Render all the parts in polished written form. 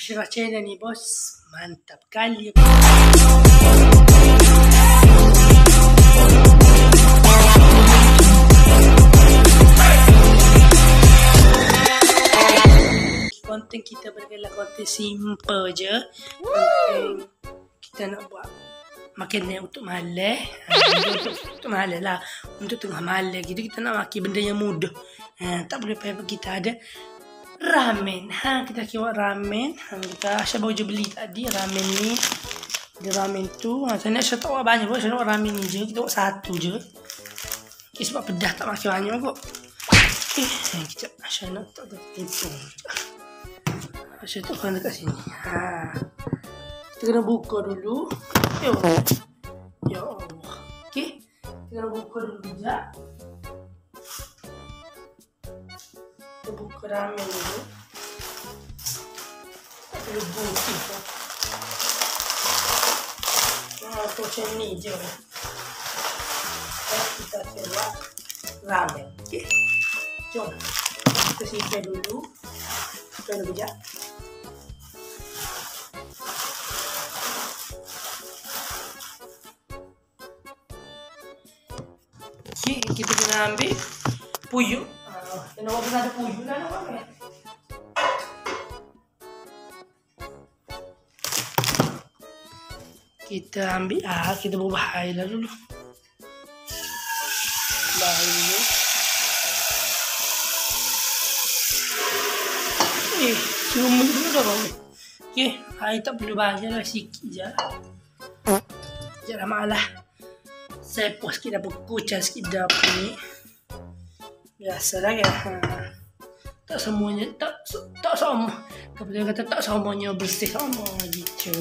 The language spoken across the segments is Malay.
Asyirah channel nih bos, mantap kali. Konten kita bergerak konten simple je. Konten kita nak buat makanan untuk malam. Untuk malam lah. Untuk tengah malam gitu kita nak makan benda yang mudah. Tak boleh payah kita ada ramen. Kita buat ramen. Kita Aisyah baru je beli tadi ramen ni. Dia ramen tu. Saya nak tak buat banyak pun. Saya nak buat ramen ni je. Kita buat satu je. Okay, sebab pedas tak makan banyak kot. Okay. Kita Aisyah nak tak tipu. Aisyah tu kan dekat sini. Kita kena buka dulu. Ya Allah. Okay. Kita kena buka dulu sekejap. Kita buka ramen dulu. Tak perlu buka. Macam ni je. Kita buat ramen. Okay. Jom. Kita simpan dulu. Kita dulu sekejap. Okay, kita kena ambil puyuh. Kita nak buat ada puyuh lah nak buat. Kita ambil kita buat air lah dulu. Air dulu. Cuma dulu dah bang. Okay, air tak perlu banyak lah, sikit je. Jangan malah. Saya post sikit dah berkucang sikit dah ni. Biasalah kan. Tak semuanya tak sama. Kemudian kata tak semuanya bersih sama gitu.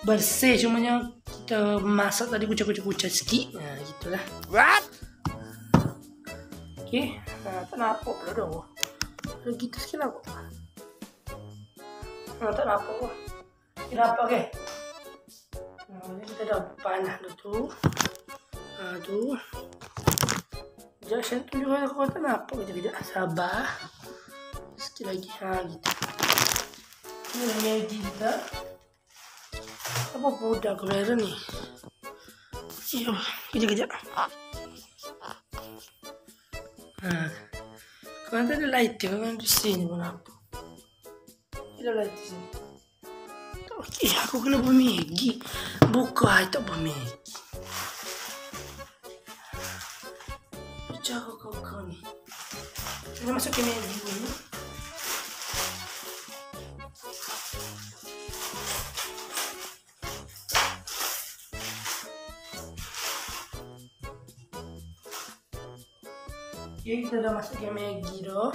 Bersih cumanya kita masak tadi kucing-kucing sikit. Gitulah. What? Okey. Tak nampak pula dah. Gitu sikit lah. Tak nampak. Kenapa ke? Kita dah panah tu. Tu. Sekejap saya tunjuk kalau tak nampak. Kejap. Sabar. Sikit lagi. Gitu. Ini Maggi kita. Apa budak kamera ni? Kejap. Kalau tak ada lighting, kan di sini pun apa? Ada lighting sini. Okey, aku kena buat Maggi. Buka tak buat Maggi. Jaga kau ni. Kita masukin Maggi dulu. Okay, kita dah masukkan Maggi dah.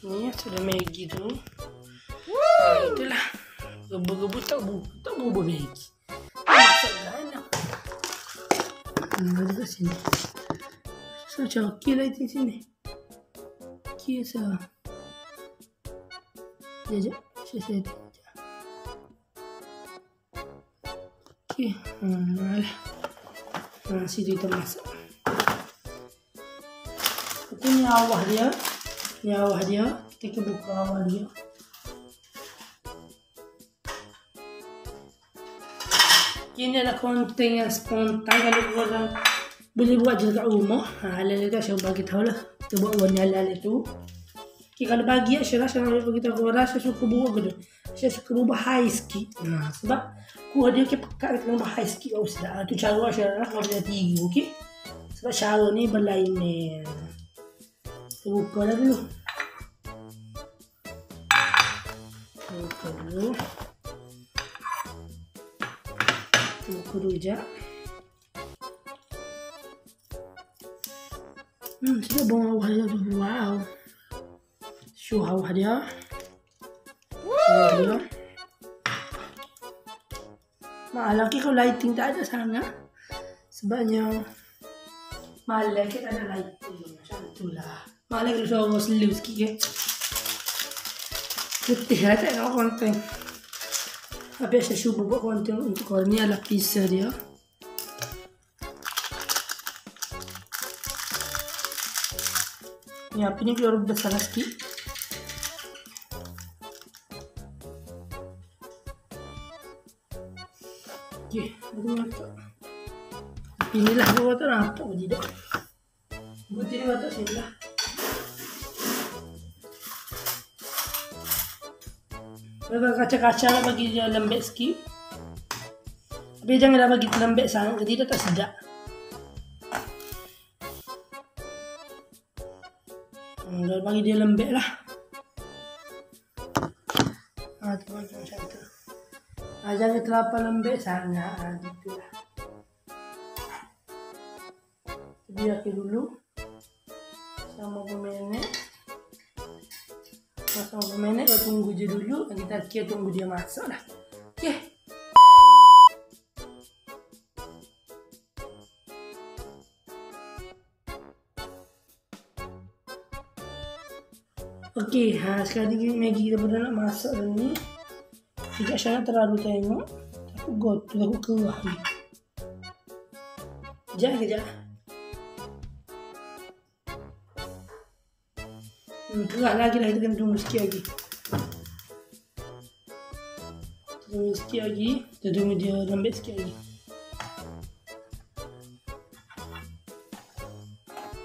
Ni sudah Maggi tu. Itulah. Gebu-gebu tak bubuh Maggi. Masak enak. Ada kat sini. So cokil lah di sini. Kisah. Sekejap. Saya okey. Nasi kita masak. Ini awal dia. Kita buka awal dia. Ini adalah konten yang spontan. Kalau korang boleh buat je kat rumah. Halal tu saya bagi tahu lah. Kita buat warna halal itu. Okay, kalau bagi saya bagi tahu korang, saya suka buat benda. Saya suka buat high sikit. Sebab kuah dia pekat kita buat high sikit kalau sedap. Tu cara saya kalau dia 3, okey. Sebab cara ni berlainan. Kita buka dah dulu. Buka dulu sekejap. Sudah bawang awal dia tu. Wow. Show awal dia. Malah kalau lighting tak ada sangat. Sebabnya malam kita ada lighting. Macam itulah. Malah kalau suara slow sikit ke. Letih lah tak nak konten. Habis saya cuba buat konten untuk korang. Ni adalah pizza dia. Ni api ni keluar besar sikit. Okey, aku masak. Inilah aku kata nampak ke tidak. Putih ni masak sini lah. Kalau kaca-kaca lah bagi dia lembek sikit. Tapi janganlah bagi lembek sangat, tidak tak sedap. Dah bagi dia lembek lah. Tu macam tu. Jangan terlalu lembek sangat. Gitu lah. Biarkan dulu. Sama berminit. Sama berminit, kita tunggu je dulu. Kita tunggu dia masak lah. Okay. Okey, sekarang ni Maggi kita pun nak masak dah ni. Tidak sangat terlalu tengok. Takut gotu, takut keluar ni. Kejap. Keluar lagi lah, kita kena tunggu sikit lagi. Kita tunggu dia lembek sikit lagi.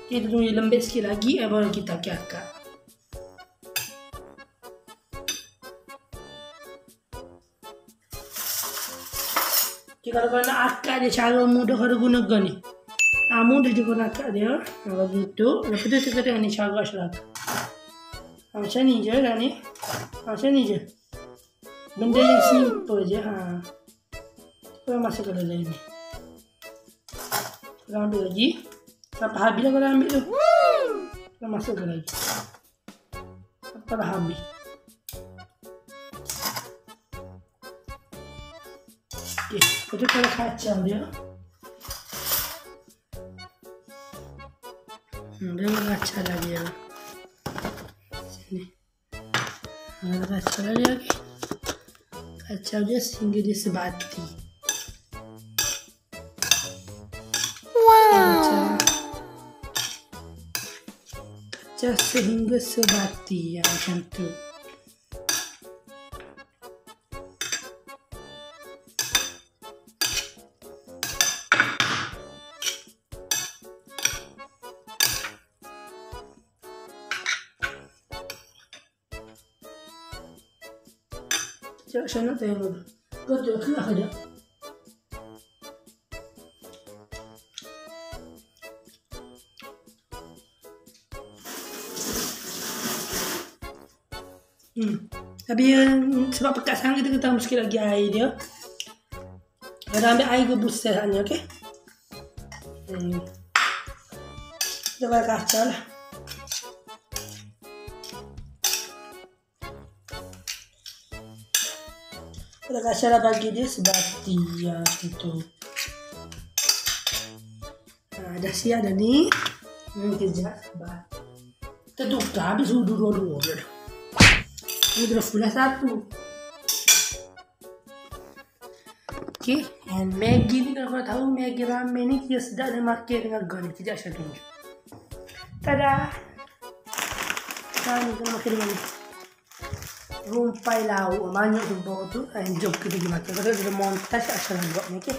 Kita tunggu dia lembek sikit lagi, baru kita akak. Kalau kau nak akak dia, cara mudah kau gunakan ni. Mudah je kau nak akak dia. Begitu. Lepas tu kita tengok ni cara akak. Macam ni je kan ni. Macam ni je. Benda yang simple je. Kau masuk ke dalam ni. Kau ambil lagi. Sampai habis lah kau ambil tu. Kau masuk ke lagi. Sampai dah habis. Okay, kita kalau kacang dia. Dia kacang lagi ya. Sini. Kacang lagi. Kacang dia sehingga dia sebati. Wow. Kacang sehingga sebati ya, macam tu. Saya nak tengok. Kau tengok ke ada? Tapi sebab pekat sangat kita tambah sikit lagi air dia. Kita ambil air rebus sahaja, okey? Kita pakai kacang lah. Kita kasih lah bagi dia sebati ya gitu. Dah siap dah ni. Kejap sabar. Kita tukar habis sudu dua-dua dah. Ini dah full lah satu. Okay, and Maggi ni kalau kau tahu Maggi ramen ni dia sedap dan makan dengan garlic. Kejap saya tunjuk. Tada. Sekarang kita makan dengan ni. Rumpai lauk banyak tu bawah tu, jom kita pergi makan. Kalau ada montaj akan buat ni, okey.